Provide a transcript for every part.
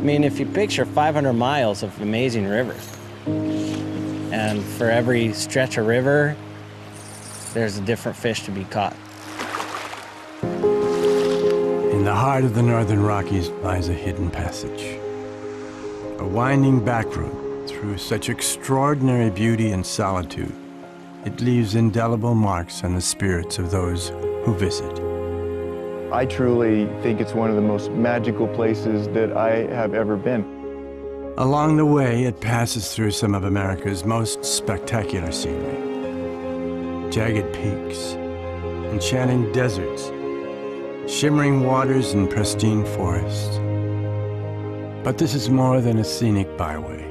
mean, if you picture 500 miles of amazing rivers, and for every stretch of river, there's a different fish to be caught. In the heart of the Northern Rockies lies a hidden passage, a winding back road through such extraordinary beauty and solitude. It leaves indelible marks on the spirits of those who visit. I truly think it's one of the most magical places that I have ever been. Along the way, it passes through some of America's most spectacular scenery. Jagged peaks, enchanting deserts, shimmering waters and pristine forests. But this is more than a scenic byway.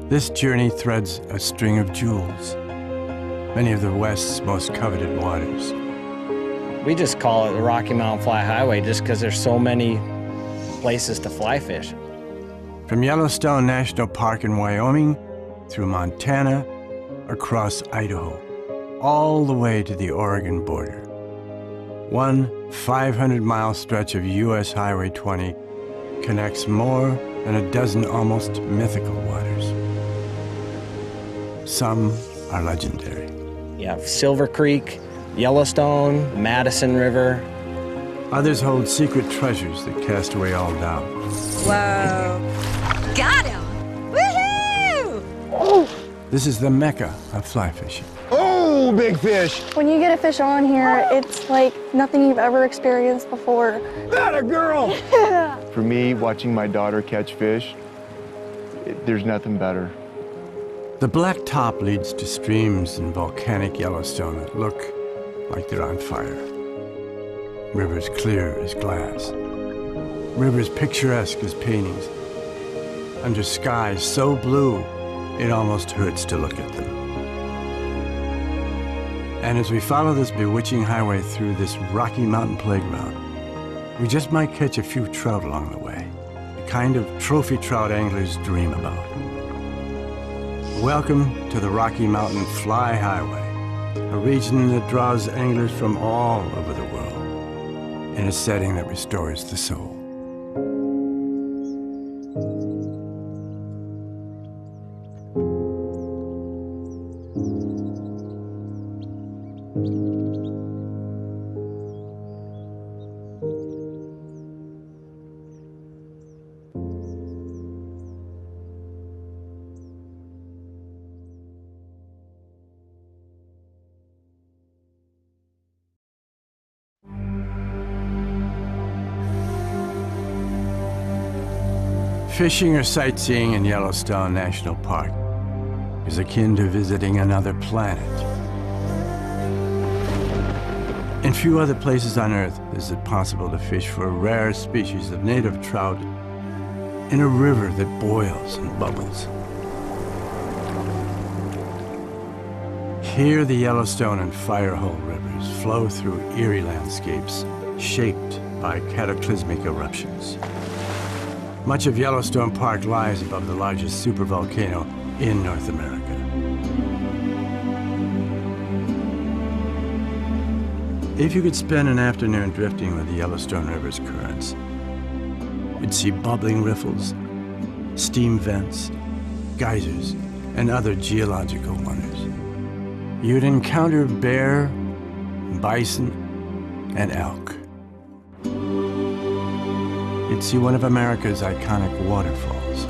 This journey threads a string of jewels, many of the West's most coveted waters. We just call it the Rocky Mountain Fly Highway just because there's so many places to fly fish. From Yellowstone National Park in Wyoming, through Montana, across Idaho, all the way to the Oregon border. One 500-mile stretch of U.S. Highway 20 connects more than a dozen almost mythical waters. Some are legendary. You have Silver Creek, Yellowstone, Madison River. Others hold secret treasures that cast away all doubt. Whoa. Got him! Woohoo! This is the mecca of fly fishing. Oh, big fish! When you get a fish on here, it's like nothing you've ever experienced before. That a girl! For me, watching my daughter catch fish, there's nothing better. The black top leads to streams in volcanic Yellowstone that look like they're on fire. Rivers clear as glass. Rivers picturesque as paintings. Under skies so blue, it almost hurts to look at them. And as we follow this bewitching highway through this Rocky Mountain playground, we just might catch a few trout along the way, the kind of trophy trout anglers dream about. Welcome to the Rocky Mountain Fly Highway, a region that draws anglers from all over the world in a setting that restores the soul. Fishing or sightseeing in Yellowstone National Park is akin to visiting another planet. In few other places on Earth is it possible to fish for a rare species of native trout in a river that boils and bubbles. Here, the Yellowstone and Firehole rivers flow through eerie landscapes shaped by cataclysmic eruptions. Much of Yellowstone Park lies above the largest supervolcano in North America. If you could spend an afternoon drifting with the Yellowstone River's currents, you'd see bubbling riffles, steam vents, geysers, and other geological wonders. You'd encounter bear, bison, and elk. You'd see one of America's iconic waterfalls.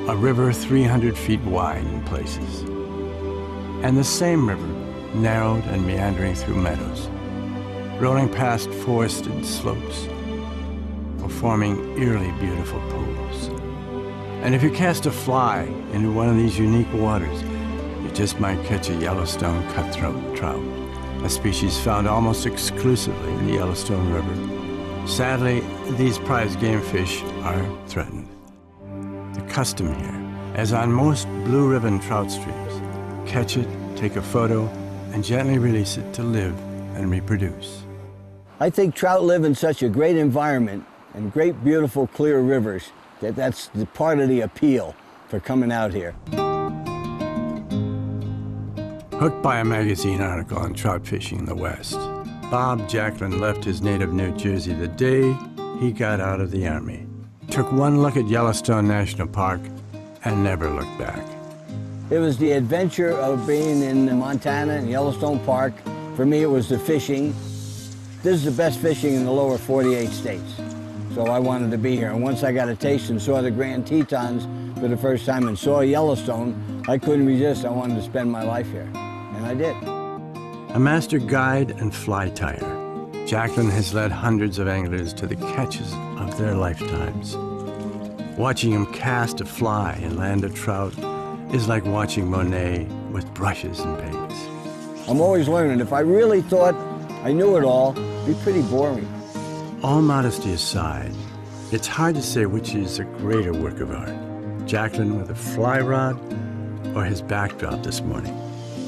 A river 300 feet wide in places. And the same river, narrowed and meandering through meadows, rolling past forested slopes, or forming eerily beautiful pools. And if you cast a fly into one of these unique waters, you just might catch a Yellowstone cutthroat trout, a species found almost exclusively in the Yellowstone River. Sadly, these prize game fish are threatened. The custom here, as on most blue ribbon trout streams, catch it, take a photo, and gently release it to live and reproduce. I think trout live in such a great environment and great, beautiful, clear rivers that that's the part of the appeal for coming out here. Hooked by a magazine article on trout fishing in the West, Bob Jacklin left his native New Jersey the day he got out of the Army. took one look at Yellowstone National Park and never looked back. It was the adventure of being in Montana and Yellowstone Park. For me, it was the fishing. This is the best fishing in the lower 48 states. So I wanted to be here. And once I got a taste and saw the Grand Tetons for the first time and saw Yellowstone, I couldn't resist. I wanted to spend my life here. And I did. A master guide and fly tyer, Jacqueline has led hundreds of anglers to the catches of their lifetimes. Watching him cast a fly and land a trout is like watching Monet with brushes and paints. I'm always learning. If I really thought I knew it all, it'd be pretty boring. All modesty aside, it's hard to say which is a greater work of art, Jacqueline with a fly rod or his backdrop this morning,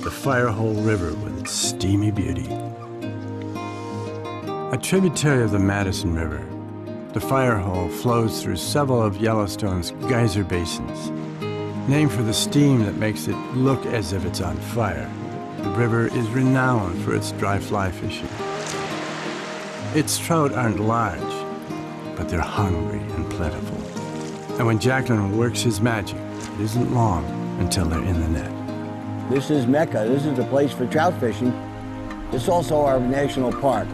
the Firehole River with its steamy beauty. A tributary of the Madison River, the Firehole flows through several of Yellowstone's geyser basins. Named for the steam that makes it look as if it's on fire, the river is renowned for its dry fly fishing. Its trout aren't large, but they're hungry and plentiful. And when Jacqueline works his magic, it isn't long until they're in the net. This is Mecca. This is the place for trout fishing. It's also our national park.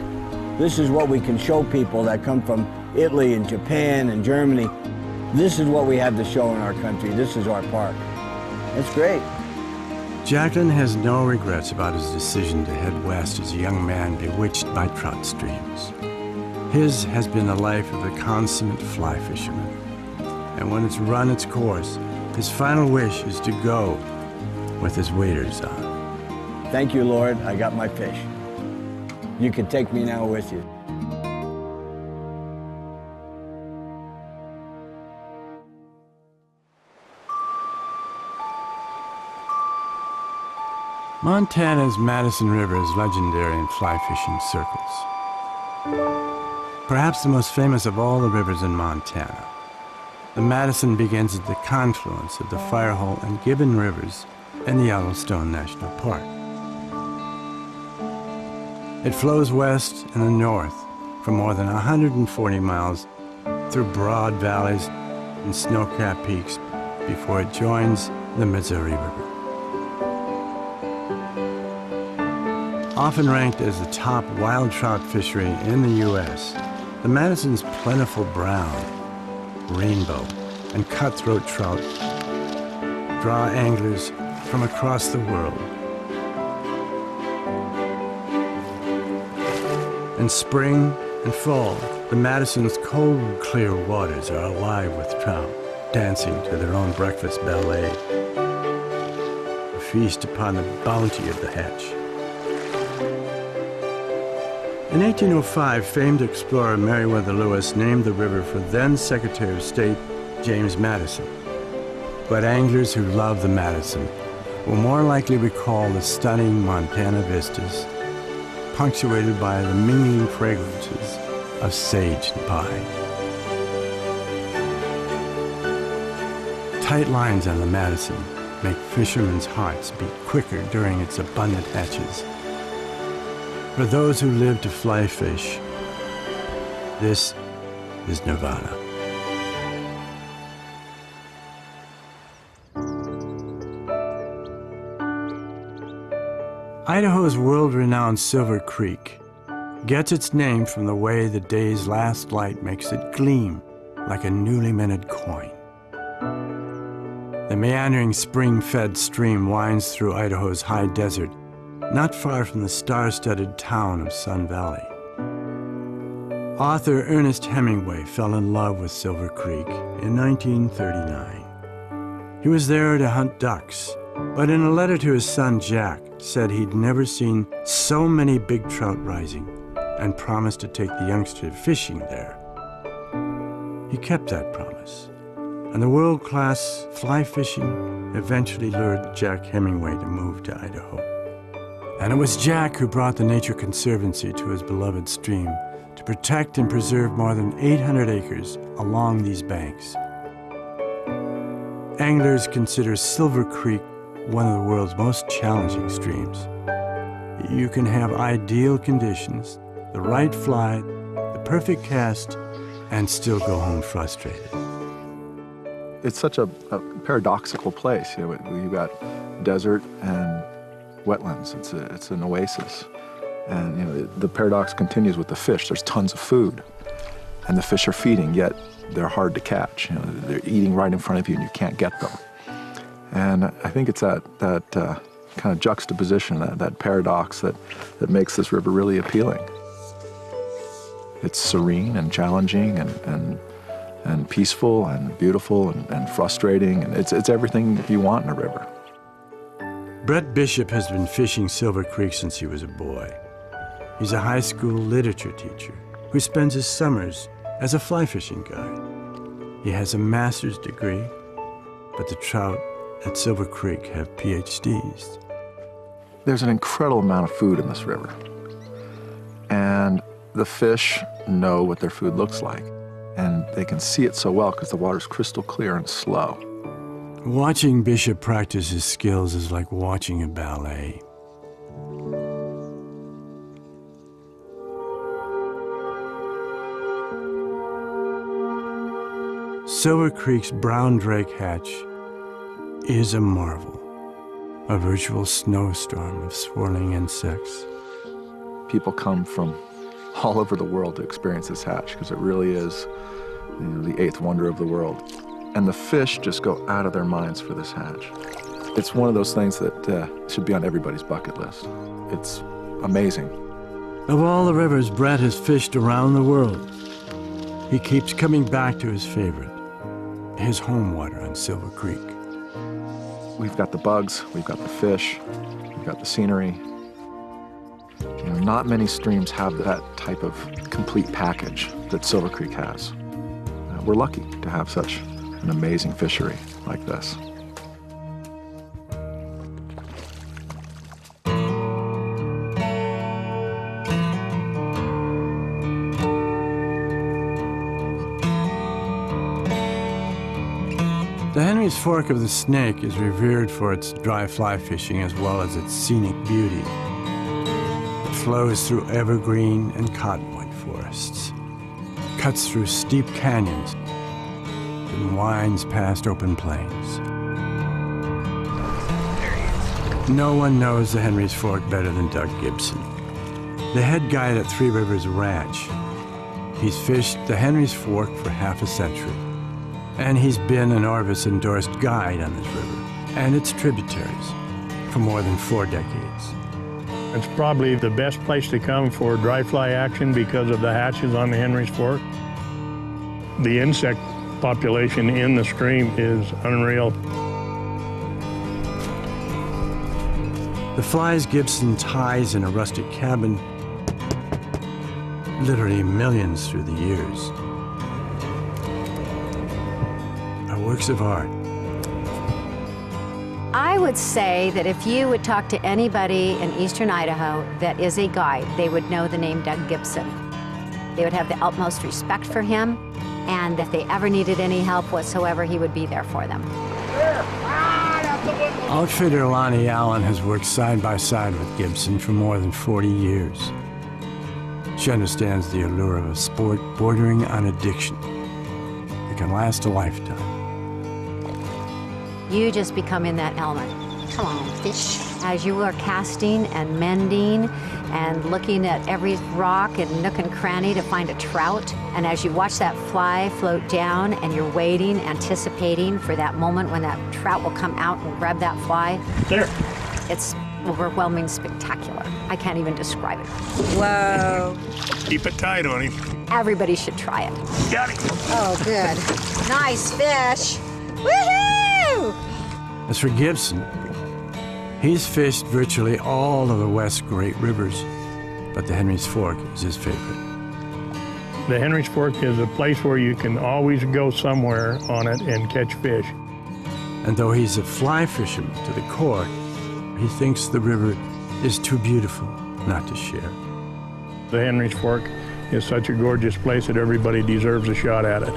This is what we can show people that come from Italy and Japan and Germany. This is what we have to show in our country. This is our park. It's great. Jacqueline has no regrets about his decision to head west as a young man bewitched by trout streams. His has been the life of a consummate fly fisherman. And when it's run its course, his final wish is to go with his waders on. Thank you, Lord. I got my fish. You can take me now with you. Montana's Madison River is legendary in fly fishing circles. Perhaps the most famous of all the rivers in Montana. The Madison begins at the confluence of the Firehole and Gibbon Rivers in the Yellowstone National Park. It flows west and the north for more than 140 miles through broad valleys and snow-capped peaks before it joins the Missouri River. Often ranked as the top wild trout fishery in the U.S., the Madison's plentiful brown, rainbow, and cutthroat trout draw anglers from across the world. In spring and fall, the Madison's cold, clear waters are alive with trout, dancing to their own breakfast ballet, a feast upon the bounty of the hatch. In 1805, famed explorer Meriwether Lewis named the river for then Secretary of State James Madison. But anglers who love the Madison will more likely recall the stunning Montana vistas, punctuated by the mingling fragrances of sage and pine. Tight lines on the Madison make fishermen's hearts beat quicker during its abundant hatches. For those who live to fly fish, this is nirvana. Idaho's world-renowned Silver Creek gets its name from the way the day's last light makes it gleam like a newly minted coin. The meandering spring-fed stream winds through Idaho's high desert, not far from the star-studded town of Sun Valley. Author Ernest Hemingway fell in love with Silver Creek in 1939. He was there to hunt ducks, but in a letter to his son Jack, said he'd never seen so many big trout rising and promised to take the youngster fishing there. He kept that promise, and the world-class fly fishing eventually lured Jack Hemingway to move to Idaho. And it was Jack who brought the Nature Conservancy to his beloved stream to protect and preserve more than 800 acres along these banks. Anglers consider Silver Creek one of the world's most challenging streams. You can have ideal conditions, the right fly, the perfect cast, and still go home frustrated. It's such a paradoxical place. You know, you've got desert and wetlands. It's an oasis. And you know, the paradox continues with the fish. There's tons of food, and the fish are feeding, yet they're hard to catch. You know, they're eating right in front of you, and you can't get them. And I think it's that kind of juxtaposition, that paradox that makes this river really appealing. It's serene and challenging and peaceful and beautiful and frustrating, and it's everything you want in a river. Brett Bishop has been fishing Silver Creek since he was a boy. He's a high school literature teacher who spends his summers as a fly fishing guide. He has a master's degree, but the trout at Silver Creek have PhDs. There's an incredible amount of food in this river, and the fish know what their food looks like, and they can see it so well because the water's crystal clear and slow. Watching Bishop practice his skills is like watching a ballet. Silver Creek's brown drake hatch is a marvel, a virtual snowstorm of swirling insects. People come from all over the world to experience this hatch because it really is the eighth wonder of the world. And the fish just go out of their minds for this hatch. It's one of those things that should be on everybody's bucket list. It's amazing. Of all the rivers Brett has fished around the world, he keeps coming back to his favorite, his home water on Silver Creek. We've got the bugs, we've got the fish, we've got the scenery. You know, not many streams have that type of complete package that Silver Creek has. We're lucky to have such an amazing fishery like this. The Henry's Fork of the Snake is revered for its dry fly fishing as well as its scenic beauty. It flows through evergreen and cottonwood forests, cuts through steep canyons, and winds past open plains. No one knows the Henry's Fork better than Doug Gibson, the head guide at Three Rivers Ranch. He's fished the Henry's Fork for half a century, and he's been an Orvis-endorsed guide on this river and its tributaries for more than 4 decades. It's probably the best place to come for dry fly action because of the hatches on the Henry's Fork. The insect population in the stream is unreal. The flies Gibson ties in a rustic cabin, literally millions through the years, are works of art. I would say that if you would talk to anybody in eastern Idaho that is a guide, they would know the name Doug Gibson. They would have the utmost respect for him, and if they ever needed any help whatsoever, he would be there for them. Outfitter Lonnie Allen has worked side by side with Gibson for more than 40 years. She understands the allure of a sport bordering on addiction. It can last a lifetime. You just become in that element. Come on, fish. As you are casting and mending and looking at every rock and nook and cranny to find a trout, and as you watch that fly float down and you're waiting, anticipating for that moment when that trout will come out and grab that fly. There. It's overwhelming, spectacular. I can't even describe it. Whoa. Keep it tight on him. Everybody should try it. Got him. Oh, good. Nice fish. Woohoo! As for Gibson, he's fished virtually all of the West's great rivers, but the Henry's Fork is his favorite. The Henry's Fork is a place where you can always go somewhere on it and catch fish. And though he's a fly fisherman to the core, he thinks the river is too beautiful not to share. The Henry's Fork is such a gorgeous place that everybody deserves a shot at it.